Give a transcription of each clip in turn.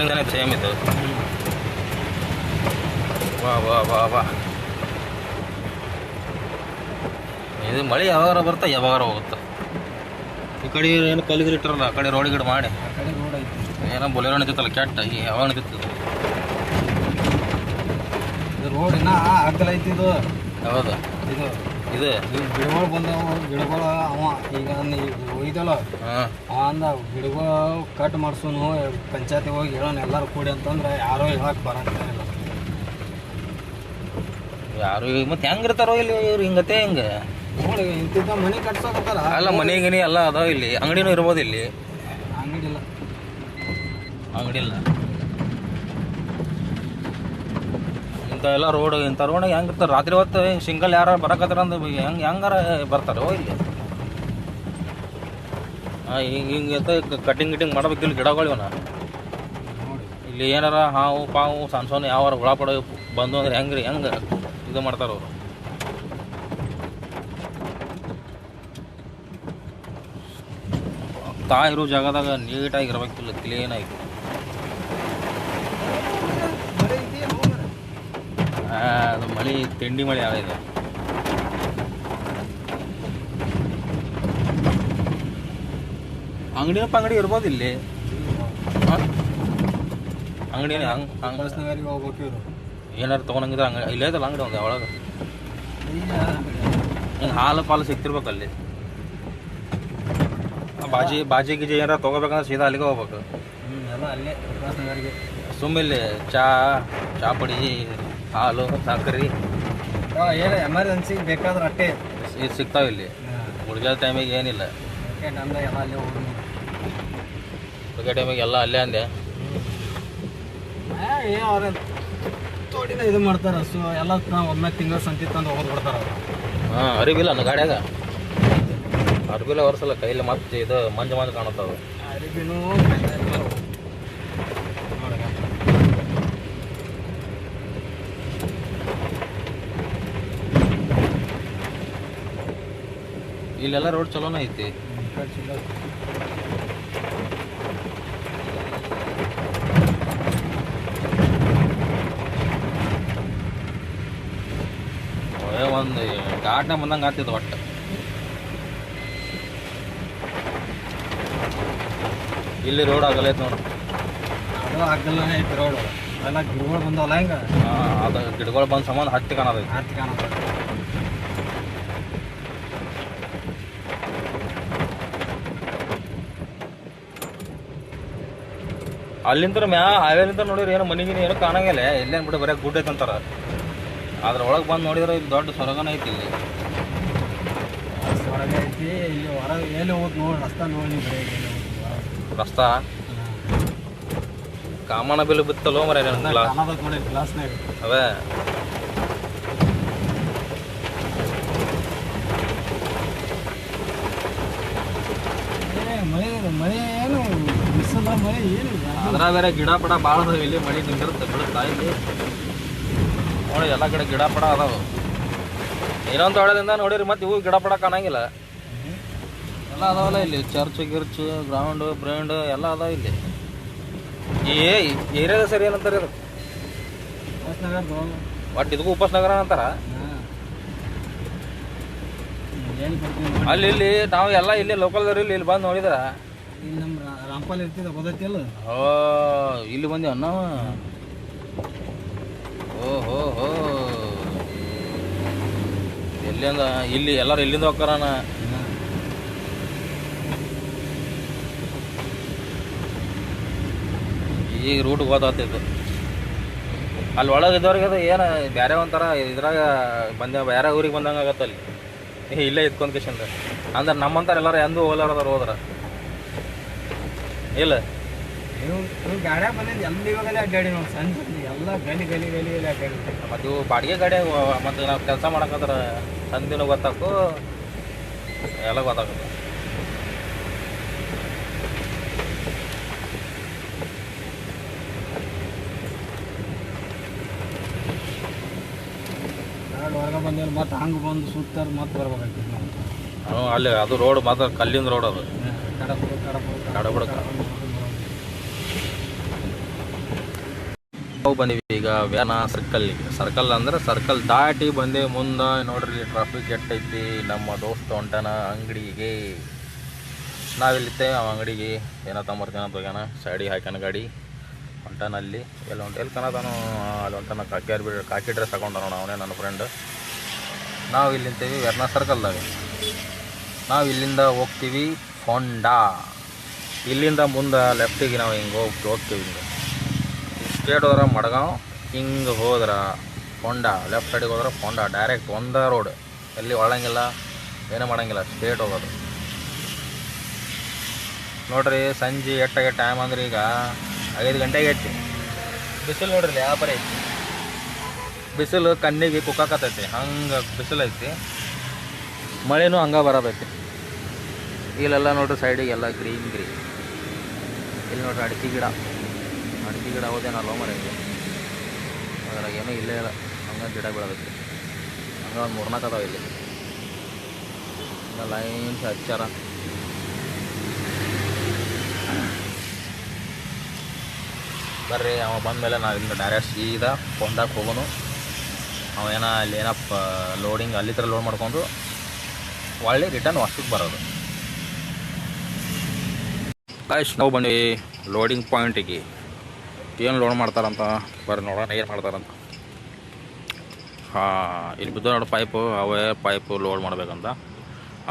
ಮೇಲಿಂದನೇ same ಇದು. ವಾ ವಾ ವಾ ವಾ. ಇದು ಮಳೆ ಯಾವಾಗ ಬರ್ತಾ ಯಾವಾಗ ಹೋಗುತ್ತೆ. ಈ ಕಡೆ ಏನು ಕಲ್ಲಿಗೆ ಇಟ್ಟಿರಲ್ಲ, ಆ ಕಡೆ ರೋಡ್ ಗಿಡ ಮಾಡಿ ಏನೋ ಬೊಲೆರೋ ನಿಂತಿತ್ತಲ್ಲ ಕೆಟ್ಟ, ಯಾವಾಗ ನಿಂತಿತ್ತು ರೋಡ್ ಇನ್ನ ಆಗಲ್ಲ ಐತಿ ಇದು. ಹೌದು ಇದು ಇದು ಗಿಡಗಳು ಬಂದವು, ಗಿಡಗಳು ಅವ ಈಗ ಒಯ್ದಲ್ಲ ಅವ ಅಂದ ಗಿಡಗಳು ಕಟ್ ಮಾಡ್ಸೋನು ಪಂಚಾಯತಿಗೆ ಹೋಗಿ ಹೇಳೋಣ ಎಲ್ಲರೂ ಕೂಡಿ ಅಂತಂದ್ರೆ ಯಾರೋ ಹೇಳಕ್ ಬರಂಗಿಲ್ಲ. ಯಾರು ಮತ್ತೆ ಹೆಂಗಿರ್ತಾರೋ ಇಲ್ಲಿ ಇವ್ರು ಹಿಂಗತೆ ಹಿಂಗೆ ನೋಡಿ ಇಂತಿದ್ದ ಮನೆ ಕಟ್ಸೋಕತ್ತಾರ. ಅಲ್ಲ ಮನೆ ಗಿನಿ ಎಲ್ಲ ಅದಾವ ಇಲ್ಲಿ, ಅಂಗಡಿನೂ ಇರ್ಬೋದು ಇಲ್ಲಿ. ಅಂಗಡಿ ಇಲ್ಲ, ಅಂಗಡಿ ಇಲ್ಲ. ಇಂಥ ಎಲ್ಲ ರೋಡ್ ಇಂಥ ರೋಡ್ ಹೆಂಗಿರ್ತಾರೆ ರಾತ್ರಿ ಹೊತ್ತು ಸಿಂಗಲ್ ಯಾರು ಬರಕತ್ತಾರ ಅಂದ್ರೆ ಹೆಂಗಾರ ಬರ್ತಾರೋ ಇಲ್ಲಿ. ಹಿಂಗೆ ಕಟಿಂಗ್ ಗಿಟಿಂಗ್ ಮಾಡ್ಬೇಕಿಲ್ಲ ಗಿಡಗಳು ಇವನ. ಇಲ್ಲಿ ಏನಾರ ಹಾವು ಪಾವು ಸಣ್ಣ ಸಣ್ಣ ಯಾವಾರ ಹುಳ ಪಡ ಬಂದು ಅಂದ್ರೆ ಹೆಂಗೆ ಇದು ಮಾಡ್ತಾರೆ ಅವರು. ಇರೋ ಜಾಗದಾಗ ನೀಟಾಗಿರ್ಬೇಕಿಲ್ಲ, ಕ್ಲೀನಾಗಿ. ಅದು ಮಳೆ ತಿಂಡಿ ಮಳೆ ಆಗಿದೆ. ಅಂಗಡಿ ಅಂಗಡಿ ಇರ್ಬೋದು ಇಲ್ಲಿ. ಅಂಗಡಿ ಹೋಗ್ಬೇಕು ಏನಾರು ತೊಗೊಂಡಂಗಿದ್ರೆ ಅಂಗಡಿ ಇಲ್ಲೇ ಐತಲ್ಲ ಅಂಗಡಿ ಒಂದು ಒಳಗೆ. ಹಿಂಗೆ ಹಾಲು ಪಾಲು ಸಿಗ್ತಿರ್ಬೇಕಲ್ಲಿ. ಬಾಜಿ ಗೀಜಿ ಏನಾರ ತೊಗೋಬೇಕಂದ್ರೆ ಸೀದಾ ಅಲ್ಲಿಗೆ ಹೋಗ್ಬೇಕು. ಎಲ್ಲ ಅಲ್ಲೇ ಸುಮ್ಮಿಲ್ಲಿ ಚಾ ಪುಡಿ, ಹಾಲು, ಸಕ್ಕರೆ ಏನು ಎಮರ್ಜೆನ್ಸಿಗೆ ಬೇಕಾದ್ರೆ ಅಟ್ಟೆ ಇದು ಸಿಗ್ತಾವೆ ಇಲ್ಲಿ. ಉಳಿದ ಟೈಮಿಗೆ ಏನಿಲ್ಲ. ಉಳಿದ ಟೈಮಿಗೆ ಎಲ್ಲ ಅಲ್ಲೇ ಅಂದೆ. ಅವ್ರ ತೋಡಿನ ಇದು ಮಾಡ್ತಾರೆ. ಎಲ್ಲ ಒಮ್ಮೆ ತಿಂಗಳು ಸಂತಿ ತಂದು ಹೋಗೋದು ಬಿಡ್ತಾರೆ ಅವರು. ಹಾಂ, ಅರಿವಿಲ್ಲ ನನ್ನ ಗಾಡಿಯಾಗ ಅರಿವಿಲ್ಲ ಒರೆಸಲ್ಲ ಕೈಯಲ್ಲಿ. ಮತ್ತೆ ಇದು ಮಂಜು ಕಾಣುತ್ತವೆ ಅರಿಬಿನೂ. ಇಲ್ಲೆಲ್ಲ ರೋಡ್ ಚಲೋನೇ ಐತಿ. ಒಂದು ಘಾಟ್ನ ಬಂದಂಗೆ ಆಗ್ತಿತ್ತು ಒಟ್ಟು. ಇಲ್ಲಿ ರೋಡ್ ಆಗಲ್ಲ ಐತೆ ನೋಡು. ಅದು ಆಗಲ್ಲನೇ ಐತಿ ರೋಡ್. ಎಲ್ಲ ಗಿಡಗಳು ಬಂದವಲ್ಲ ಹಿಂಗೆ. ಅದು ಗಿಡಗಳು ಬಂದ ಸಂಬಂಧ ಹತ್ತಿ ಕಾಣೋದೈತಿ. ಹತ್ತಿ ಕಾಣೋದು. ಅಲ್ಲಿಂದ ಹಾವೇಲಿಂದ ನೋಡಿದ್ರೆ ಏನೋ ಮನೆಗಿನ ಏನೋ ಕಾಣಂಗಿಲ್ಲ. ಎಲ್ಲೇನು ಬಿಡು ಬರೀ ಗುಡ್ ಐತೆ ಅಂತಾರೆ. ಅದ್ರ ಒಳಗೆ ಬಂದು ನೋಡಿದ್ರೆ ಇಲ್ಲಿ ದೊಡ್ಡ ಸೊರಗನ ಐತಿ. ಇಲ್ಲಿ ಹೊರಗೆ ಐತಿ. ಇಲ್ಲಿ ಹೊರಗೆ ಎಲ್ಲಿ ಹೋದ್ ನೋಡಿ ರಸ್ತಾ ನೋಡಿ ರಸ್ತಾ ಕಾಮನ ಬಿಲ್ ಬಿತ್ತಲ್ಲೋ ಮರ ಗ್ಲಾಸ್ನಾಗ ಅದೇ. ಮಳೆ ಏನು ಬಿಸಿಲ ಮಳೆ ಏನು ಅದ್ರ ಬೇರೆ ಗಿಡ ಪಡ ಭಾಳ ಅದಾವ ಇಲ್ಲಿ. ಮಳೆ ನಿಂತಿರುತ್ತೆ ಬಿಡುತ್ತಾ ಇಲ್ಲಿ ನೋಡಿ. ಎಲ್ಲ ಕಡೆ ಗಿಡ ಪಡ ಅದಾವ. ಇನ್ನೊಂದು ಹೊಳದಿಂದ ನೋಡಿರಿ ಮತ್ತೆ ಇವು ಗಿಡ ಪಡ ಕಾಣಂಗಿಲ್ಲ. ಎಲ್ಲ ಅದಾವಲ್ಲ ಇಲ್ಲಿ. ಚರ್ಚ್ ಗಿರ್ಚ್ ಗ್ರೌಂಡ್ ಬ್ರ್ಯಾಂಡ್ ಎಲ್ಲ ಅದಾವ ಇಲ್ಲಿ. ಈ ಏರಿಯಾದ ಸರಿ ಏನಂತಾರೆ ಅದು ಒಟ್ಟು ಇದಕ್ಕೂ ಉಪಾಸನಗರ ಅಂತಾರ. ಅಲ್ಲಿ ಇಲ್ಲಿ ನಾವು ಎಲ್ಲ ಇಲ್ಲಿ ಲೋಕಲ್ದವ್ರು ಇಲ್ಲಿ ಬಂದು ನೋಡಿದ್ರ ಇಲ್ಲಿ ನಮ್ಮ ರಾಂಪಾಲ್ ಇರ್ತಿದ್ದ ಗೊತ್ತೈತಿಲ್ಲ. ಇಲ್ಲಿ ಬಂದೇವ ನಾವು. ಓಹೋ ಹೋ, ಎಲ್ಲಿಂದ ಇಲ್ಲಿ ಎಲ್ಲರೂ ಇಲ್ಲಿಂದ ಹೋಗ್ತಾರಣ. ಈಗ ರೂಟ್ ಗೊತ್ತಾಗ್ತಿತ್ತು. ಅಲ್ಲಿ ಒಳಗೆ ಇದ್ದವ್ರಿಗೆ ಅದು ಏನು ಬೇರೆ ಒಂಥರ ಇದ್ರಾಗ ಬಂದ ಬೇರೆ ಊರಿಗೆ ಬಂದಂಗೆ ಆಗತ್ತೆ. ಅಲ್ಲಿ ಇಲ್ಲೇ ಇದ್ಕೊಂಡ್ ಕಿಶಂದ ಅಂದ್ರೆ ನಮ್ಮಂತಾರ ಎಲ್ಲಾರು ಎಂದೂ ಹೋಲಾರದವ್ರು ಹೋದ್ರ ಇಲ್ಲ. ಗಾಡ್ಯಾಗ ಬಂದಿದ್ದು ಎಲ್ಲ ಇವಾಗಲೇ ಅಡ್ಡಾಡಿ ನೋಡಿ. ಸಣ್ಣ ಎಲ್ಲ ಗಲಿ ಗಲಿ ಗಲಿ ಗಲಿ ಅಡ್ಡಾಡಿ. ಮತ್ತು ಇವು ಬಾಡಿಗೆ ಗಾಡಿ ಮತ್ತು ನಾವು ಕೆಲಸ ಮಾಡಕ್ಕಂದ್ರೆ ಸಂದಿನ ಗೊತ್ತಾಕು ಎಲ್ಲ ಗೊತ್ತಾಗುತ್ತೆ. ಹೊರಗೆ ಬಂದೇವ್ರು ಮತ್ತೆ ಹಂಗೆ ಬಂದು ಸುತ್ತಾರ ಮತ್ತೆ ಬರ್ಬೇಕಾಗ್ತದೆ ನಾವು. ಅಲ್ಲಿ ಅದು ರೋಡ್ ಮಾತ್ರ ಕಲ್ಲಿಂದ ರೋಡ್. ಅದು ಕಡಪುರ ಕಡಬುಡ ನಾವು ಬಂದೀವಿ ಈಗ ವ್ಯಾನ ಸರ್ಕಲ್ ಅಂದ್ರೆ ಸರ್ಕಲ್ ದಾಟಿ ಬಂದೆ ಮುಂದೆ ನೋಡ್ರಿ ಟ್ರಾಫಿಕ್ ಎಟ್ಟೈತಿ. ನಮ್ಮ ದೋಸ್ತ ಹೊಂಟಾನ ಅಂಗಡಿಗೆ, ನಾವಿಲ್ಲಿತ್ತೇವೆ ಅವ ಅಂಗಡಿಗೆ ಏನೋ ತೊಂಬರ್ತಾನ ಹೋಗ್ಯಾನ, ಸೈಡಿಗೆ ಹಾಕ್ಯಾನ ಗಾಡಿ ಹೊಂಟಾನ. ಅಲ್ಲಿ ಎಲ್ಲಿ ಕನತಾನು ಅಲ್ಲಿ ಹೊಂಟಾನ. ಕಾಕಿ ಡ್ರೆಸ್ ಹಾಕೊಂಡಾನ ಅವನೇ ನನ್ನ ಫ್ರೆಂಡ್. ನಾವು ಇಲ್ಲಿಂತೇವಿ ವ್ಯಾನ ಸರ್ಕಲ್ದಾಗ. ನಾವು ಇಲ್ಲಿಂದ ಹೋಗ್ತೀವಿ ಫೋಂಡಾ. ಇಲ್ಲಿಂದ ಮುಂದೆ ಲೆಫ್ಟಿಗೆ ನಾವು ಹಿಂಗೆ ಹೋಗ್ತೀವಿ. ಹಿಂಗೆ ಸ್ಟ್ರೇಟ್ ಹೋದ್ರೆ ಮಡ್ಗಾಂವ್, ಹಿಂಗೆ ಹೋದ್ರೆ ಫೋಂಡಾ, ಲೆಫ್ಟ್ ಸೈಡಿಗೆ ಹೋದ್ರೆ ಫೋಂಡಾ. ಡೈರೆಕ್ಟ್ ಒಂದೇ ರೋಡ್, ಎಲ್ಲಿ ಒಳಂಗಿಲ್ಲ, ಏನೂ ಮಾಡೋಂಗಿಲ್ಲ, ಸ್ಟ್ರೇಟ್ ಹೋಗೋದು. ನೋಡ್ರಿ ಸಂಜೆ ಎಟ್ಟಾಗೆ ಟೈಮ್ ಅಂದ್ರೆ ಈಗ 5 ಗಂಟೆಗೆ ಐತಿ. ಬಿಸಿಲು ನೋಡ್ರಿ ವ್ಯಾಪಾರ ಐತಿ. ಬಿಸಿಲು ಕಣ್ಣಿಗೆ ಕುಕ್ಕಾಕತ್ತೈತಿ, ಹಂಗೆ ಬಿಸಿಲು ಐತಿ. ಮಳೆನೂ ಹಂಗೆ ಬರೋದೈತಿ. ಇಲ್ಲೆಲ್ಲ ನೋಡ್ರಿ ಸೈಡಿಗೆ ಎಲ್ಲ ಗ್ರೀನ್. ಇಲ್ಲಿ ನೋಡ್ರಿ ಅಡಿಕೆ ಗಿಡ ಹೋದೇನಲ್ವ ಮರ ಇದೆ, ಅದ್ರಾಗ ಏನೂ ಇಲ್ಲೇ ಇಲ್ಲ. ಹಂಗೆ ಗಿಡ ಬೀಳೋದೈತಿ. ಹಂಗೆ ಒಂದು 3-4 ಅದಾವೆ ಇಲ್ಲಿ. ಹಂಗೆ ಲೈನ್ಸ್ ಹಚ್ಚಾರ. ಬರ್ರಿ, ಅವ ಬಂದಮೇಲೆ ನಾವು ಇಲ್ಲಿಂದ ಡೈರೆಕ್ಟ್ ಸೀದಾ ಫೋಂಡಾಕ್ಕೆ ಹೋಗೋನು. ಅವೇನ ಅಲ್ಲಿ ಏನಪ್ಪ ಲೋಡಿಂಗ್ ಅಲ್ಲಿ ಥರ ಲೋಡ್ ಮಾಡ್ಕೊಂಡು ಒಳ್ಳೆ ರಿಟರ್ನ್ ವರ್ಷಕ್ಕೆ ಬರೋದು. ಅಷ್ಟು ನಾವು ಬಂದ್ವಿ ಲೋಡಿಂಗ್ ಪಾಯಿಂಟಿಗೆ. ಏನು ಲೋಡ್ ಮಾಡ್ತಾರಂತ ಬರ್ರಿ ನೋಡೋಣ, ಏನು ಮಾಡ್ತಾರಂತ. ಇಲ್ಲಿ ಬಿದ್ದು ನೋಡಿ ಅವೇ ಪೈಪು ಲೋಡ್ ಮಾಡ್ಬೇಕಂತ.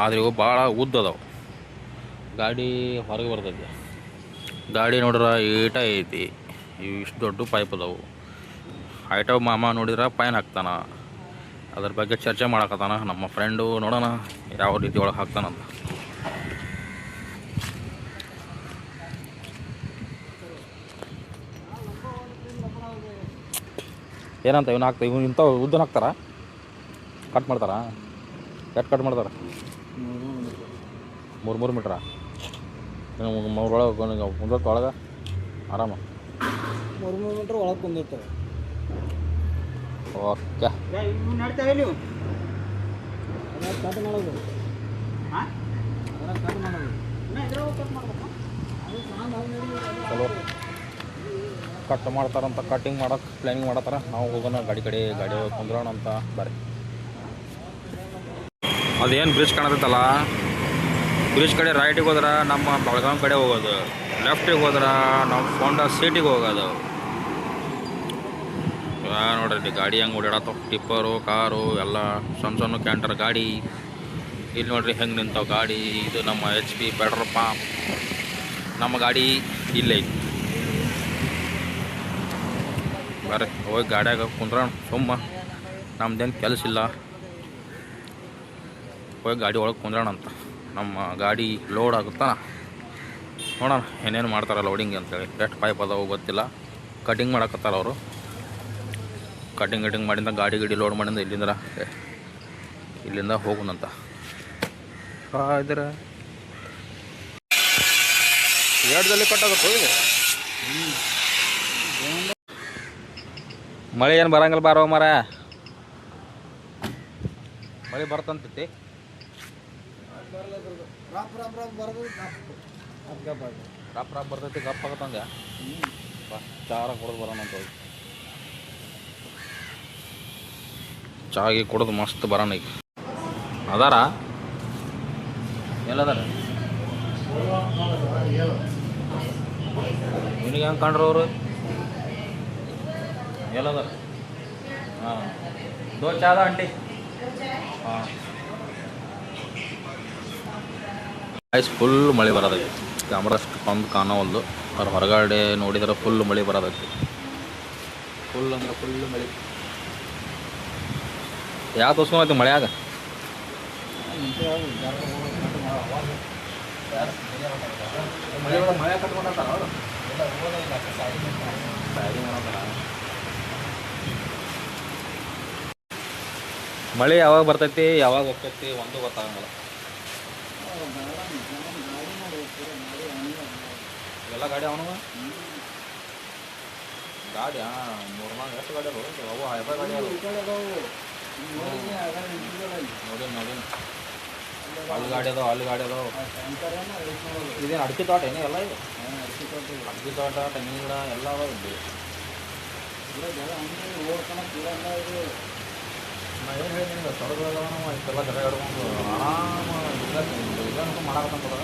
ಆದರೆ ಇವು ಭಾಳ ಉದ್ದದವು. ಗಾಡಿ ಹೊರಗೆ ಬರ್ತೈತಿ. ಗಾಡಿ ನೋಡ್ರೆ ಈಟ ಐತಿ. ಇವು ಇಷ್ಟು ದೊಡ್ಡ ಪೈಪ್ ಅದಾವು. ಐಟವ್ ಮಾಮ ನೋಡಿದ್ರೆ ಪೈನ್ ಹಾಕ್ತಾನ. ಅದ್ರ ಬಗ್ಗೆ ಚರ್ಚೆ ಮಾಡಕತ್ತಾನ ನಮ್ಮ ಫ್ರೆಂಡು. ನೋಡೋಣ ಯಾವ ರೀತಿ ಒಳಗೆ ಹಾಕ್ತಾನಂತ. ಏನಂತ ಇವನು ಇಂಥವು ಉದ್ದನ ಹಾಕ್ತಾರ, ಕಟ್ ಮಾಡ್ತಾರ? ಎಷ್ಟು ಕಟ್ ಮಾಡ್ತಾರೆ? 3 ಮೀಟ್ರ. ಒಳಗೆ ಕುಂದರ್ತ ಒಳಗೆ ಆರಾಮ 3 ಮೀಟ್ರ್ ಒಳಗೆ ಕುಂದಿರ್ತಾರೆ. ಓಕೆ, ನಡ್ತೇವೆ ನೀವು ಕಟ್ ಮಾಡೋದು. ಚಲೋ ಕಟ್ ಮಾಡ್ತಾರಂತ. ಕಟ್ಟಿಂಗ್ ಮಾಡೋಕೆ ಪ್ಲ್ಯಾನಿಂಗ್ ಮಾಡತ್ತಾರ. ನಾವು ಹೋಗೋಣ ಗಾಡಿ ಕುಂದ್ರೋಣ ಅಂತ. ಬರ್ರಿ. ಅದೇನು ಬ್ರಿಡ್ಜ್ ಕಾಣತೈತಲ್ಲ, ಬ್ರಿಡ್ಜ್ ಕಡೆ ರೈಟಿಗೆ ಹೋದ್ರೆ ನಮ್ಮ ಬೆಳಗಾಂ ಕಡೆ ಹೋಗೋದು, ಲೆಫ್ಟಿಗೆ ಹೋದ್ರೆ ನಾವು ಫೋಂಡಾ ಸಿಟಿಗೆ ಹೋಗೋದು. ನೋಡ್ರಿ ಗಾಡಿ ಹೆಂಗೆ ಓಡಾಡತ್ತವ, ಟಿಪ್ಪರು, ಕಾರು ಎಲ್ಲ ಸಣ್ಣ ಕ್ಯಾಂಟರ್ ಗಾಡಿ. ಇಲ್ಲಿ ನೋಡ್ರಿ ಹೆಂಗೆ ನಿಂತಾವ ಗಾಡಿ. ಇದು ನಮ್ಮ HP ಪೆಟ್ರೋಲ್ ಪಂಪ್. ನಮ್ಮ ಗಾಡಿ ಇಲ್ಲೇ ಐತಿ. ಬರ್ರಿ ಹೋಗಿ ಗಾಡಿಯಾಗ ಕುಂದ್ರೋಣ. ನಮ್ದೇನು ಕೆಲಸ ಇಲ್ಲ, ಹೋಗಿ ಗಾಡಿ ಒಳಗೆ ಕುಂದ್ರೋಣ ಅಂತ. ನಮ್ಮ ಗಾಡಿ ಲೋಡ್ ಆಗುತ್ತಾ ನೋಡೋಣ ಏನೇನು ಮಾಡ್ತಾರೆ ಲೋಡಿಂಗ್ ಅಂತೇಳಿ. ಎಷ್ಟು ಪೈಪ್ ಅದಾವು ಗೊತ್ತಿಲ್ಲ. ಕಟಿಂಗ್ ಮಾಡಕತ್ತಾರ ಅವರು. ಕಟಿಂಗ್ ಮಾಡಿಂದ ಗಾಡಿ ಲೋಡ್ ಮಾಡಿಂದ ಇಲ್ಲಿಂದ ಹೋಗುನಂತ. ಇದ್ರೆ ಎರಡಲ್ಲಿ ಕಟ್ಟಾಗುತ್ತೆ. ಮಳೆ ಏನು ಬರಂಗಿಲ್ಲ ಬಾರೋ ಮರ. ಮಳೆ ಬರ್ತಂತೈತಿ. ರಾಪ್ ಬರ್ತೈತಿ, ಗಪ್ಪ ಆಗತ್ತಂದೆ. ಚಾರ ಕುಡಿದು ಬರೋಣ ಅಂತ ಹೋಗಿ. ಚಾಗಿ ಕುಡಿದು ಮಸ್ತ್ ಬರೋಣ ಈಗ. ಅದಾರ ಎಲ್ಲದಾರ? ನಿನಗೆ ಹೆಂಗೆ ಕಂಡ್ರು ಅವರು? ಎಲ್ಲದಾರ? ಹಾಂ, ದೋ ಚಾ ಅದ ಆಂಟಿ? ಹಾಂ. ಆಯ್ತು, ಫುಲ್ ಮಳೆ ಬರೋದೈತಿ. ಕ್ಯಾಮ್ರಷ್ಟು ಬಂದು ಕಾಣವಲ್ದು. ಅವ್ರು ಹೊರಗಡೆ ನೋಡಿದ್ರೆ ಫುಲ್ ಮಳೆ ಬರೋದೈತಿ. ಫುಲ್ ಅಂದ್ರೆ ಫುಲ್ ಮಳೆ. ಯಾವ ತೋರ್ಸ್ಕೊಂಡೈತಿ ಮಳೆಯಾಗ? ಮಳೆ ಕಟ್ಕೊಂಡಾರ ಅವರು. ಮಳೆ ಯಾವಾಗ ಬರ್ತೈತಿ ಯಾವಾಗ ಹೋಗ್ತೈತಿ ಒಂದು ಗೊತ್ತಾಗಂಗಿಲ್ಲ. ಎಲ್ಲ ಗಾಡಿ ಅವನವ ಗಾಡಿ 3-4 ಎಷ್ಟು ಗಾಡಿ ಅದಾವ? ಅವು ಹೈಫೈ ಗಾಡಿ ಅದಾವ. ನೋಡಿ ಅಲ್ಲಿ ಗಾಡಿ ಅದಾವ. ಇದೇನು ಅಡಿಕೆ ತೋಟ ಏನೇ ಎಲ್ಲ? ಇದು ಅಡಿಕೆ ತೋಟ, ತೆಂಗಿನ ಗಿಡ ಎಲ್ಲ ಅದಾವ ಇಲ್ಲಿ. ನಾ ಏನು ಹೇಳಿ ನಿನಗೆ ತೊಡಗದ ನಾವು ಇಷ್ಟೆಲ್ಲ ಜಗ ಹಿಡ್ಕೊಂಡು ಆರಾಮ ಇಲ್ಲ ಮಾಡಕತ್ತಂತದ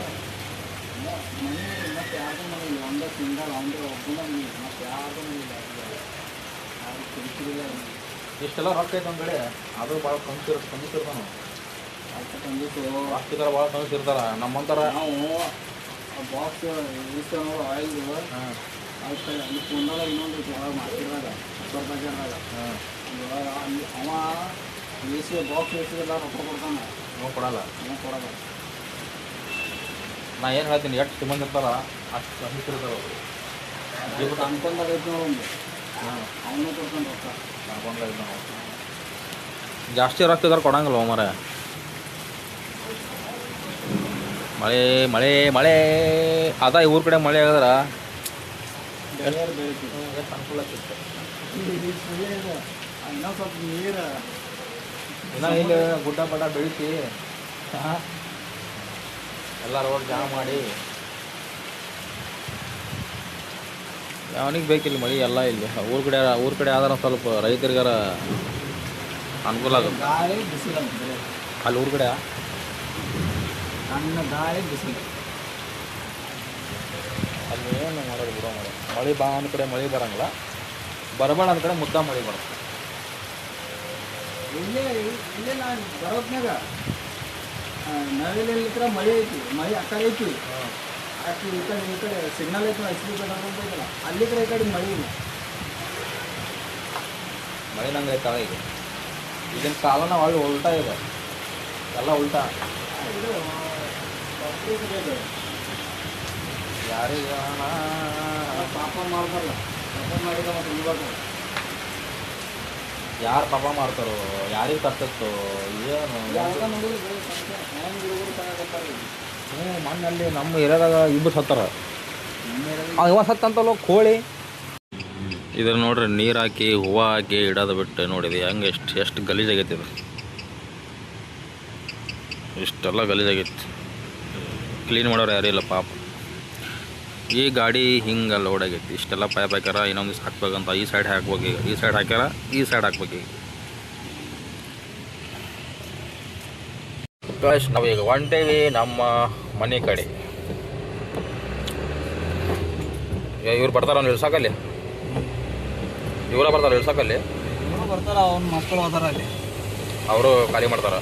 ಮತ್ತೆ ಯಾರ್ದು ಮನೆಯಿಲ್ಲ ಒಂದೇ ಸಿಂಗಲ್ ಅವನದೇ ಒಬ್ಬನ ಮತ್ತೆ ಯಾರ್ದು ಮನೆಯಿಲ್ಲ ಯಾರು ಕಿರಿಕಿರಿಲ್ಲ ಇಷ್ಟೆಲ್ಲ ರೊಕ್ಕ ಐತೆ ಒಂದು ಕಡೆ ಅದು ಭಾಳ ಕಂದಿಸಿರ್ತಾನ ಅದಕ್ಕೆ ತಂದಿತ್ತು ಅಷ್ಟಿದಾರ ಭಾಳ ಕಂದಿಸಿರ್ತಾರ ನಮ್ಮಂತಾರ ನಾವು ಬಾಕ್ಸ್ ಇಳಿಸ್ತೇವೆ ಆಯಿಲ್ದು ಅದಕ್ಕೆ ಅಲ್ಲಿ ಕುಂದಾಗ ಇನ್ನೊಂದು ಒಳಗೆ ಮಾರ್ಕೆಟ್ದಾಗ ಸೂಪರ್ ಬಜಾರ್ದಾಗ ಅಲ್ಲಿ ಅವ ಎಸಿ ಬಾಕ್ಸ್ ಎಸಿಗೆಲ್ಲ ರೊಕ್ಕ ಕೊಡ್ತಾನೆ ನಾವು ಕೊಡಲ್ಲ ನಾವು ಕೊಡೋದು ನಾ ಏನು ಹೇಳ್ತೀನಿ ಎಷ್ಟು ಶ್ರೀಮಂತ ಇರ್ತಾರ ಅಷ್ಟು ಕಂದಿಸಿರ್ತಾರ ಇವತ್ತು ಅನ್ಕೊಂಡಾಗ ಐತಿ ನೋಡೊಂದು ಅವನು ಕೊಡ್ತಾನೆ ರೊಕ್ಕ ಜಾಸ್ತಿ ರೊಕ್ಕ ಇದಾರೆ ಕೊಡಂಗಿಲ್ಲ ಮರ ಮಳೆ ಮಳೆ ಮಳೆ ಅದ ಈ ಊರ ಕಡೆ ಮಳೆ ಆಗದ್ರ ಬೆಳೆಯೋರು ಬೆಳಿತೀವಿ ಎಷ್ಟು ಅನುಕೂಲ ಆಗ್ತಿತ್ತು ಇನ್ನೂ ಸ್ವಲ್ಪ ನೀರು ಇನ್ನ ಇಲ್ಲಿ ಗುಡ್ಡ ಬಡ್ಡ ಬೆಳಿತಿ ಎಲ್ಲ ರೋಡ್ ಜಾಮ್ ಮಾಡಿ ಅವನಿಗೆ ಬೇಕಿಲ್ಲ ಮಳೆ ಎಲ್ಲ ಇಲ್ಲಿ ಊರ ಕಡೆ ಆದ್ರೆ ಸ್ವಲ್ಪ ರೈತರಿಗಾರ ಅನುಕೂಲ ಆಗುತ್ತೆ ಗಾಳಿ ಬಿಸಿಲು ಅಂತ ಅಲ್ಲಿ ಊರ ಕಡೆ ಸಣ್ಣ ಗಾಳಿ ಬಿಸಿಲು ಅಲ್ಲಿ ಏನು ಮಾಡೋದು ಬಿಡೋ ಮಾಡಿ ಮಳೆ ಬಾ ಅಂದ ಕಡೆ ಮಳೆ ಬರಂಗಿಲ್ಲ ಬರಬೇಡ ಅಂದ ಕಡೆ ಮುದ್ದ ಮಳೆ ಬರುತ್ತೆ ಇಲ್ಲೇ ನಾನು ಬರೋತ್ನಾಗ ನವಿಲಿತ್ರ ಮಳೆ ಐತಿ ಮಳೆ ಆ ಕಡೆ ಐತಿ ಆಕೆ ಈ ಕಡೆ ಸಿಗ್ನಲ್ ಐತಿ ಹಸಿರು ಬೇಕಲ್ಲ ಅಲ್ಲಿ ಕಡೆ ಈ ಕಡೆ ಮಳೆ ಇಲ್ಲ ಮಳೆ ನಂಗೆ ಐತಳ ಈಗ ಈಗಿನ ಕಾಲನ ಒಳ್ಳೆ ಉಲ್ಟಾ ಇದೆ ಎಲ್ಲ ಉಲ್ಟಾ ಇದು ಯಾರಿಗೆ ಪಾಪ ಮಾಡ್ಬಾರ್ದು ಪಾಪ ಮಾಡಿದ ಮತ್ತೆ ಇವಾಗ ಯಾರು ಪಾಪ ಮಾಡ್ತಾರೋ ಯಾರಿಗೆ ತಪ್ಪಿತ್ತು ಏನು ಯಾವಾಗ ನೋಡಿದ್ರೆ ಹೆಂಗೆ ಹುಡುಗರು ತಗೋತಾರೆ ಹ್ಞೂ ಮಣ್ಣಲ್ಲಿ ನಮ್ಮ ಏರಿಯಾದಾಗ ಇಬ್ಬರು ಸತ್ತಾರ ಇವ ಸತ್ತಂತಲ್ಲ ಕೋಳಿ ಇದ್ರ ನೋಡ್ರಿ ನೀರು ಹಾಕಿ ಹೂವು ಹಾಕಿ ಇಡೋದು ಬಿಟ್ಟು ನೋಡಿದೆ ಹೆಂಗೆ ಎಷ್ಟು ಗಲೀಜಾಗೈತಿ ಇದು ಇಷ್ಟೆಲ್ಲ ಗಲೀಜಾಗೈತಿ ಕ್ಲೀನ್ ಮಾಡೋರು ಯಾರೂ ಇಲ್ಲ ಪಾಪ ಈ ಗಾಡಿ ಹಿಂಗೆ ಲೋಡ್ ಆಗೈತಿ ಇಷ್ಟೆಲ್ಲ ಪೈಪ್ ಹಾಕ್ಯಾರ ಇನ್ನೊಂದು ದಿವ್ಸ ಹಾಕ್ಬೇಕಂತ ಈ ಸೈಡ್ ಹಾಕ್ಬೇಕು ಈಗ ಈ ಸೈಡ್ ಹಾಕ್ಯಾರ ಈ ಸೈಡ್ ಹಾಕ್ಬೇಕು ಈಗ ನಾವೀಗ ಹೊಂಟೇವಿ ನಮ್ಮ ಮನೆ ಕಡೆ ಇವ್ರು ಬರ್ತಾರ ಅವ್ನು ಇಳ್ಸಾಕಲ್ಲಿ ಇವರ ಬರ್ತಾರ ಇಳ್ಸಾಕಲ್ಲಿ ಇವರು ಬರ್ತಾರ ಅವ್ನ ಮಕ್ಕಳು ಹೋದಾರ ಅಲ್ಲಿ ಅವರು ಖಾಲಿ ಮಾಡ್ತಾರ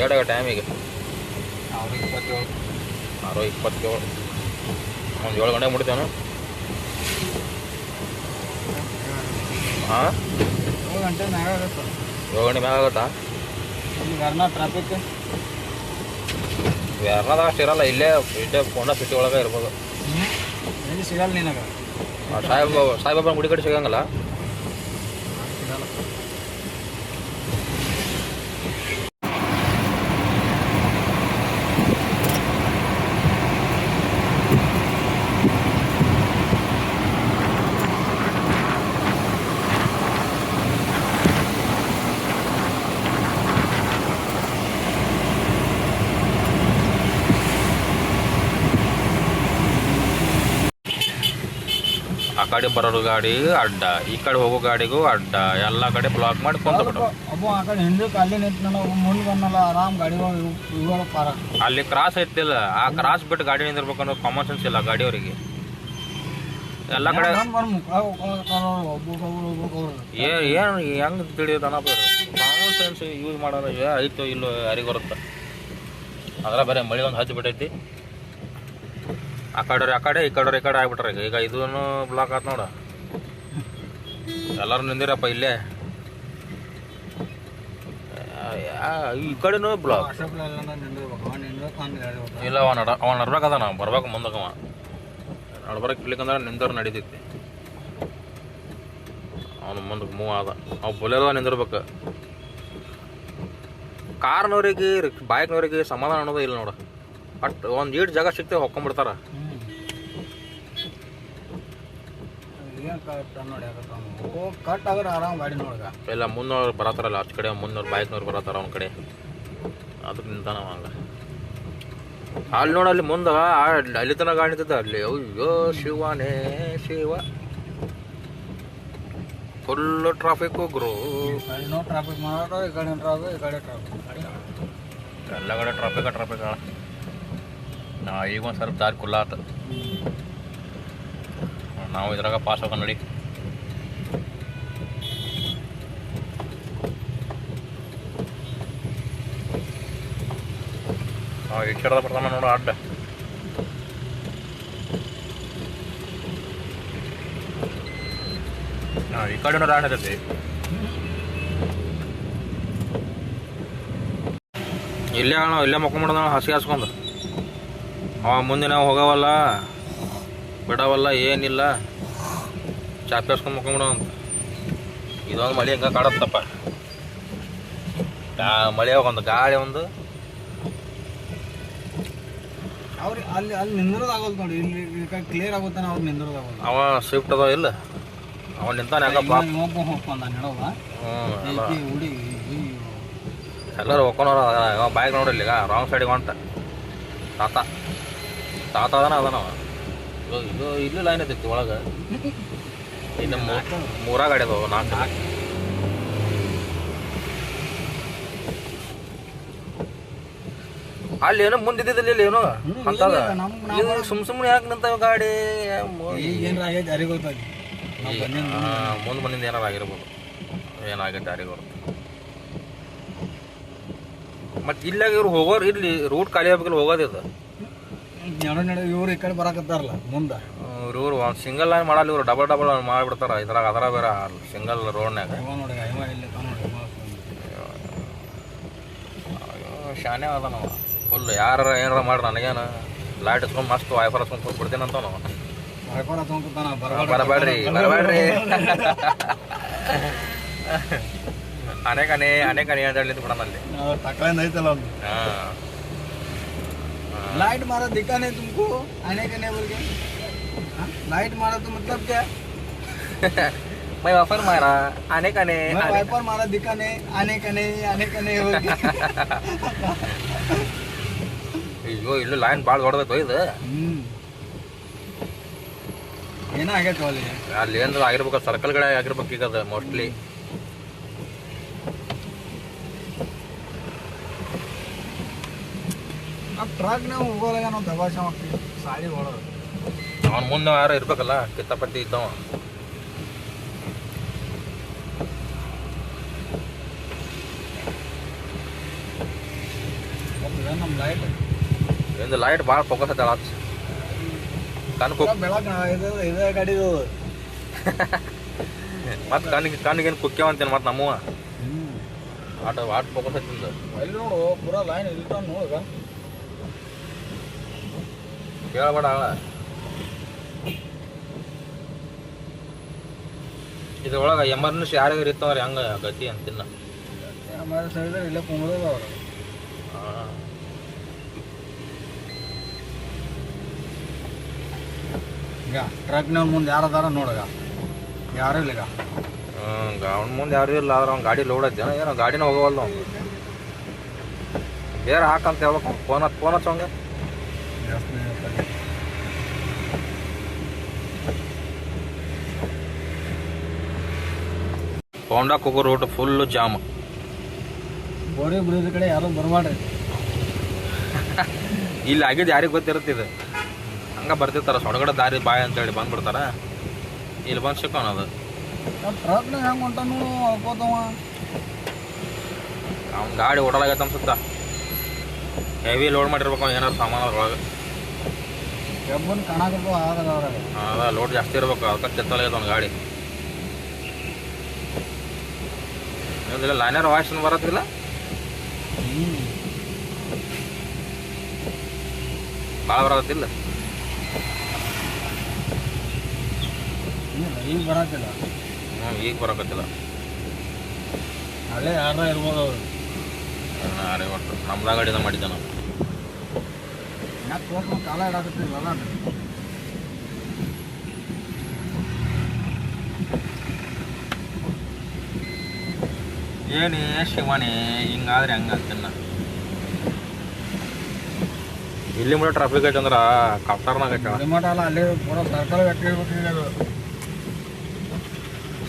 ಏಡಾಗ ಟೈಮಿಗೆ ಅವ್ರಿಗೆ 6:27 ಒಂದು 7 ಗಂಟೆಗೆ ಮುಟ್ತೇನು ಹಾಂ 7 ಗಂಟೆ ಮ್ಯಾಗ ಆಗುತ್ತೆ 7 ಗಂಟೆ ಮ್ಯಾಗ ಆಗುತ್ತಾ ಇಲ್ಲಿ ಗರ್ನಾ ಟ್ರಾಫಿಕ್ ಯಾರನಾದಾಗ ಅಷ್ಟು ಇರಲ್ಲ ಇಲ್ಲೇ ಫೋನ ಸಿಟಿ ಒಳಗೆ ಇರ್ಬೋದು ಎಲ್ಲಿ ಸಿಗಲ್ಲ ನಿನಗೆ ಸಾಯಿಬಾಬನ ಗುಡಿ ಕಡೆ ಸಿಗಂಗಲ್ಲ ಸಿಗಲ್ಲ ಆ ಕಡೆ ಬರೋರು ಗಾಡಿ ಅಡ್ಡ ಈ ಕಡೆ ಹೋಗೋ ಗಾಡಿಗೂ ಅಡ್ಡ ಎಲ್ಲ ಕಡೆ ಬ್ಲಾಕ್ ಮಾಡಿ ಕೊಂಡ್ಬಿಟ್ಟು ಒಬ್ಬ ಆ ಕಡೆ ಹಿಂದಕ್ಕೆ ಅಲ್ಲಿ ನಿಂತು ಒಬ್ಬ ಮುಂದೆ ಬಂದಲ್ಲ ಆರಾಮ್ ಗಾಡಿ ಇವಾಗ ಪಾರ ಅಲ್ಲಿ ಕ್ರಾಸ್ ಐತಿಲ್ಲ ಆ ಕ್ರಾಸ್ ಬಿಟ್ಟು ಗಾಡಿ ನಿಂದಿರ್ಬೇಕು ಅನ್ನೋ ಕಾಮನ್ ಸೆನ್ಸ್ ಇಲ್ಲ ಗಾಡಿಯವರಿಗೆ ಎಲ್ಲ ಕಡೆ ಏನು ಹೆಂಗೆ ತಿಳಿಯೋದನ ಕಾಮನ್ ಸೆನ್ಸ್ ಯೂಸ್ ಮಾಡೋರು ಐತೋ ಇಲ್ಲೋ ಯಾರಿಗೆ ಬರುತ್ತೆ ಅದ್ರ ಬೇರೆ ಮಳೆ ಒಂದು ಹಚ್ಚಿ ಬಿಟ್ಟೈತಿ ಆ ಕಡೆ ಈ ಕಡೆ ಆಗ್ಬಿಟ್ರೆ ಈಗ ಇದೂ ಬ್ಲಾಕ್ ಆಯ್ತು ನೋಡ ಎಲ್ಲರೂ ನಿಂದಿರಪ್ಪ ಇಲ್ಲೇ ಈ ಕಡೆನೂ ಬ್ಲಾಕ್ ಇಲ್ಲ ಅವ ನಡ್ಬೇಕದ ನಾವು ಬರ್ಬೇಕು ಮುಂದಕ್ಕವ ನಡ್ಬರಕ್ಕೆ ಇರ್ಲಿಕ್ಕಂದ್ರೆ ನಿಂದವ್ರು ನಡೀತೈತಿ ಅವನು ಮುಂದಕ್ಕೆ ಮೂವ್ ಆದ ಅವು ಬೊಲೆರೋ ನಿಂದಿರ್ಬೇಕು ಕಾರ್ನವ್ರಿಗೆ ಬೈಕ್ನವ್ರಿಗೆ ಸಮಾಧಾನ ಅನ್ನೋದು ಇಲ್ಲ ನೋಡ ಬಟ್ ಒಂದು ಈಟ್ ಜಾಗ ಸಿಗ್ತೇವೆ ಹೊಕ್ಕೊಂಡ್ಬಿಡ್ತಾರ ಕಟ್ ಆದ್ರೆ ಆರಾಮ್ ಗಾಡಿ ನೋಡ್ಗ ಇಲ್ಲ ಮುನ್ನೋರು ಬರತ್ತಾರಲ್ಲ ಆಚೆ ಕಡೆ ಮುನ್ನೋರು ಬೈಕ್ನವ್ರು ಬರತ್ತಾರ ಅವ್ನ ಕಡೆ ಅದಕ್ಕೆ ನಿಂತಾನ ಹಂಗ ಅಲ್ಲಿ ನೋಡ ಅಲ್ಲಿ ಮುಂದೆ ಅಲ್ಲಿ ತನಕ ಕಾಣ್ತದ ಅಲ್ಲಿ. ಅಯ್ಯೋ ಶಿವನೇ ಶಿವ, ಫುಲ್ ಟ್ರಾಫಿಕ್ ಗುರು. ಕಡೆನೂ ಟ್ರಾಫಿಕ್ ಮಾಡೋದು, ಈ ಕಡೆ ಟ್ರಾಫಿಕ್, ಈ ಕಡೆ ಟ್ರಾಫಿಕ್, ಎಲ್ಲ ಕಡೆ ಟ್ರಾಫಿಕ್. ನಾ ಈಗ ಒಂದು ಸ್ವಲ್ಪ ದಾರಿ ಕುಲ್ಲ ಆತ. ನಾವು ಇದ್ರಾಗ ಪಾಸ್ ಹೋಗೋಣ ನಡಿ. ಈ ಕಡೆ ಬರ್ತಾನ ನೋಡು ಅಡ್ಡ. ಈ ಕಡೆ ಆಡತೈತಿ. ಇಲ್ಲೇ ಮಕ್ಕೊಂಬಿಡೋಣ ಹಸಿ ಹಾಸ್ಕೊಂಡು. ಅವ ಮುಂದೆ ನಾವು ಹೋಗವಲ್ಲ ಬಿಡವಲ್ಲ ಏನಿಲ್ಲ, ಚಾಪಿ ಹಾಸ್ಕೊಂಡು ಮಕ್ಕೊಂಬಿಡೋ ಅಂತ. ಇದೊಂದು ಮಳೆ ಹೆಂಗೆ ಕಾಡತ್ತಪ್ಪ. ಮಳೆ ಒಂದು ಗಾಳಿ ಒಂದು. ಅವ್ರಿಗೆ ಅಲ್ಲಿ ನಿಂದಿರೋದಾಗಲ್ಲ ನೋಡಿ, ಇಲ್ಲಿ ಕ್ಲಿಯರ್ ಆಗುತ್ತಾನೆ ಅವ್ರು ನಿಂದಿರೋದಾಗಲ್ಲ. ಅವ ಸ್ವಿಫ್ಟ್ ಅದಾವ ಇಲ್ಲ, ಅವ ನಿಂತಾನೆ ಯಾಕಪ್ಪ. ಎಲ್ಲರೂ ಹೋಗ್ಕೊಂಡವ್ರ. ಬೈಕ್ ನೋಡಿಲ್ಲ ಈಗ ರಾಂಗ್ ಸೈಡಿಗೆ ಹೊಂಟ. ತಾತ ಅದಾನವ. ಇದು ಇಲ್ಲಿ ಲೈನ್ ಐತಿ ಒಳಗೆ. ಇನ್ನು ಮೂರಾ ಗಾಡಿ ಅದಾವ, 4. ಅಲ್ಲಿ ಏನೋ ಮುಂದಿದ್ದಿಲ್ಲ ಇಲ್ಲಿ ಏನೋ ಅಂತದ. ಸುಮ್ಮನೆ ಯಾಕೆ ನಿಂತಾವ ಗಾಡಿ? ಮುಂದೆ ಬಂದಿಂದ ಏನಾರು ಆಗಿರ್ಬೋದು. ಏನಾಗೈತೆ ಯಾರಿಗೆ ಬರುತ್ತೆ. ಮತ್ತು ಇಲ್ಲಾಗ ಇವ್ರು ಹೋಗೋರು ಇಲ್ಲಿ ರೂಟ್ ಖಾಲಿ ಆಗ್ಬೇಕಲ್ಲ ಹೋಗೋದಿದು. ಇವ್ರು ಈ ಕಡೆ ಬರಾಕತ್ತಾರಲ್ಲ ಮುಂದೆ. ಇವ್ರು ಒಂದು ಸಿಂಗಲ್ ಲೈನ್ ಮಾಡಲ್ಲ, ಇವ್ರು ಡಬಲ್ ಮಾಡಿಬಿಡ್ತಾರ. ಇದ್ರಾಗ ಅದರ ಬೇರೆ ಸಿಂಗಲ್ ರೋಡ್ನ್ಯಾಗ. ಶಾನೆ ಅದ ನಾವು ಫುಲ್. ಯಾರು ಏನಾರ ಮಾಡ್ರಿ ನನಗೇನು ಲೈಟ್ ಹಚ್ಕೊಂಡು ಮಸ್ತ್ ವೈಫರ್ ಹಚ್ಕೊಂಡು ಕೊಟ್ಬಿಡ್ತೀನಿ ಅಂತ ನಾವು. ಬರಬೇಡ್ರಿ ಅನೇಕನೇ ಅಂತ ಬಿಡೋಣ ಅಲ್ಲಿ. लाइट मारा दिखा नहीं तुमको आने का नहीं बोल के? लाइट मारा तो मतलब क्या? मैं वाइपर मारा आने का नहीं. मैं वाइपर मारा दिखा नहीं आने का नहीं बोल के. ಅಯ್ಯೋ ಇಲ್ಲೂ ಲೈನ್ ಭಾಳ ದೊಡ್ಡದೈತೆ ಇದು. ಏನಾಗೈತೆ ಅಲ್ಲಿ ಏನಾದ್ರು ಆಗಿರ್ಬೇಕು, ಸರ್ಕಲ್ ಕಡೆ ಆಗಿರ್ಬೇಕು ಈಗ ಅದು ಮೋಸ್ಟ್ಲಿ. ಟ್ರಕ್ ನಾವು ಹೋಗೋದಾಗ ನಾವು ದಬಾಷ ಮಾಡ್ತೀವಿ ಸಾಡಿ ಹೊಡೋದು. ಅವನ ಮುಂದೆ ಯಾರು ಇರ್ಬೇಕಲ್ಲ, ಕಿತ್ತಪತ್ತಿ ಇದ್ದವ. ನಮ್ಮ ಲೈಟ್ ಎಂದು ಲೈಟ್ ಭಾಳ ಫೋಕಸ್ ಐತೆ ಆಚೆ ಕಣ್ಕು ಬೆಳಗ್ಗೆ ಇದೇ ಗಾಡಿದು. ಮತ್ತು ಕಣ್ಣಿಗೇನು ಕುಕ್ಕ್ಯಾವ ಅಂತೇನು ಮತ್ತು ನಮ್ಮವ ಆಟ ಫೋಕಸ್ ಐತಿಂದ. ಅಲ್ಲಿ ನೋಡು ಪೂರಾ ಲೈನ್ ಇಲ್ತಾವ ನೋಡುಗ. ಕೇಳಬೇಡ ಇದ್ರೊಳಗೆ ಎಮರ್ಜೆನ್ಸಿ ಯಾರಿಗಾರು ಇರ್ತವ್ರಿ ಹಂಗೆ ಗತಿ ಅಂತಿನ್ನ. ಇಲ್ಲೇ ಕುಂಬಳದ ಅವ್ರು. ಈಗ ಟ್ರಕ್ನ ಮುಂದೆ ಯಾರದಾರ ನೋಡಗ, ಯಾರು ಇಲ್ಲ ಈಗ. ಅವ್ನ ಮುಂದೆ ಯಾರು ಇಲ್ಲ. ಆದ್ರೆ ಅವ್ನ ಗಾಡಿ ಲೋಡ್ ಐತೆ ಏನೋ, ಗಾಡಿನ ಹೋಗವಲ್ಲ ಅವ್ನು. ಬೇರೆ ಹಾಕಂತ ಹೇಳ್ಬೇಕು. ಫೋನ್ ಹಚ್ಚೋಂಗೆ ಹೋಂಡಾಕ್ ಹೋಗೋ ರೋಡ್ ಫುಲ್ಲು ಜಾಮ್. ಗೋಡೆ ಬಿಡೋದ್ರ ಕಡೆ ಯಾರು ಬರಬೇಡ್ರಿ. ಇಲ್ಲಿ ಆಗಿದ್ದು ಯಾರಿಗೆ ಗೊತ್ತಿರುತ್ತಿದೆ. ಹಂಗೆ ಬರ್ತಿರ್ತಾರೆ ಸೊಡಗಡೆ ದಾರಿ ಬಾಯ್ ಅಂತೇಳಿ ಬಂದ್ಬಿಡ್ತಾರ. ಇಲ್ಲಿ ಬಂದು ಸಿಕ್ಕೋಣದು. ಟ್ರಕ್ನ ಹೆಂಗೆ ಹೊಂಟಾನು ಅಳ್ಕೋತವ. ಅವ್ನ ಗಾಡಿ ಓಡಲಾಗೈತೆ ಅನ್ಸುತ್ತ. ಹೆವಿ ಲೋಡ್ ಮಾಡಿರ್ಬೇಕು ಏನಾರು ಸಾಮಾನು ಅದ್ರೊಳಗೆ. ಕೆಬ್ಬನ್ ಕಾಣಾಕಬೇಕು ಆಗದ ಅವ್ರಾಗ. ಅದ ಲೋಡ್ ಜಾಸ್ತಿ ಇರ್ಬೇಕು, ಅದಕ್ಕೆ ಕೆತ್ತಲಾಗೈತೆ ಅವ್ನ ಗಾಡಿ. ಇಲ್ಲ ಲೈನರ್ ವಾಯ್ಸ್ ಬರತ್ತಿಲ್ಲ. ಭಾಳ ಬರತ್ತಿಲ್ಲ. ಈಗ ಬರತ್ತಿಲ್ಲ. ಈಗ ಬರಕತ್ತಿಲ್ಲ. ಅಲ್ಲೇ ಯಾರ ಇರ್ಬೋದು ಅವರು. ಅರೆ ಒಟ್ಟು ನಮ್ದಾಗ ಗಾಡಿನ ಮಾಡಿದ್ದೆ ನಾವು. ಯಾಕೆ ತೋರ್ಸ್ಕೊಂಡು ಕಾಲ ಇಡಾಕತ್ತಿಲ್ವಲ್ಲ. ಏನೇ ಶಿವನೇ ಹಿಂಗಾದ್ರೆ ಹಂಗೆ ಅಂತಿನ್ನ. ಇಲ್ಲಿ ಕೂಡ ಟ್ರಾಫಿಕ್ ಐತೆ ಅಂದ್ರೆ ಕಾಪ್ಟಾರ್ನಾಗ ಐತೆ ರಿಮೋಟ್ ಅಲ್ಲ ಅಲ್ಲಿ ಪೂರ ಸರ್ಕಲ್ ಗಟ್ಟಿ ಇರ್ಬಿಟ್ಟಿದೆ ಅದು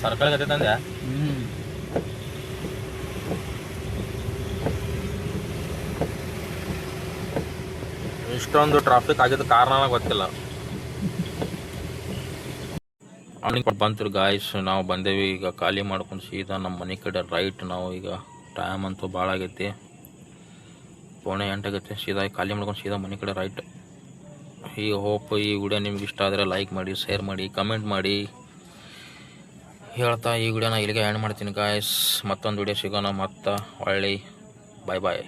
ಸರ್ಕಲ್ ಗತಿ ತಂದೆ ಇಷ್ಟೊಂದು ಟ್ರಾಫಿಕ್ ಆಗಿದ್ದ ಕಾರಣ ಗೊತ್ತಿಲ್ಲ. ಅವನಿಗೆ ಬಂತು ಗಾಯ್ಸ್, ನಾವು ಬಂದೇವಿ ಈಗ ಖಾಲಿ ಮಾಡ್ಕೊಂಡು ಸೀದಾ ನಮ್ಮ ಮನೆ ಕಡೆ ರೈಟ್. ನಾವು ಈಗ ಟೈಮ್ ಅಂತೂ ಭಾಳ ಆಗೈತಿ, 7:45 ಆಗೈತೆ. ಸೀದಾ ಖಾಲಿ ಮಾಡ್ಕೊಂಡು ಸೀದಾ ಮನೆ ಕಡೆ ರೈಟ್. ಈ ಹೋಪ್ ಈ ವಿಡಿಯೋ ನಿಮ್ಗೆ ಇಷ್ಟ ಆದರೆ ಲೈಕ್ ಮಾಡಿ, ಶೇರ್ ಮಾಡಿ, ಕಮೆಂಟ್ ಮಾಡಿ ಹೇಳ್ತಾ ಈ ವಿಡಿಯೋನ ಇಲ್ಲಿಗೆ ಎಂಡ್ ಮಾಡ್ತೀನಿ ಗಾಯ್ಸ್. ಮತ್ತೊಂದು ವಿಡಿಯೋ ಸಿಗೋಣ, ಮತ್ತೆ ಒಳ್ಳೆ ಬಾಯ್ ಬಾಯ್.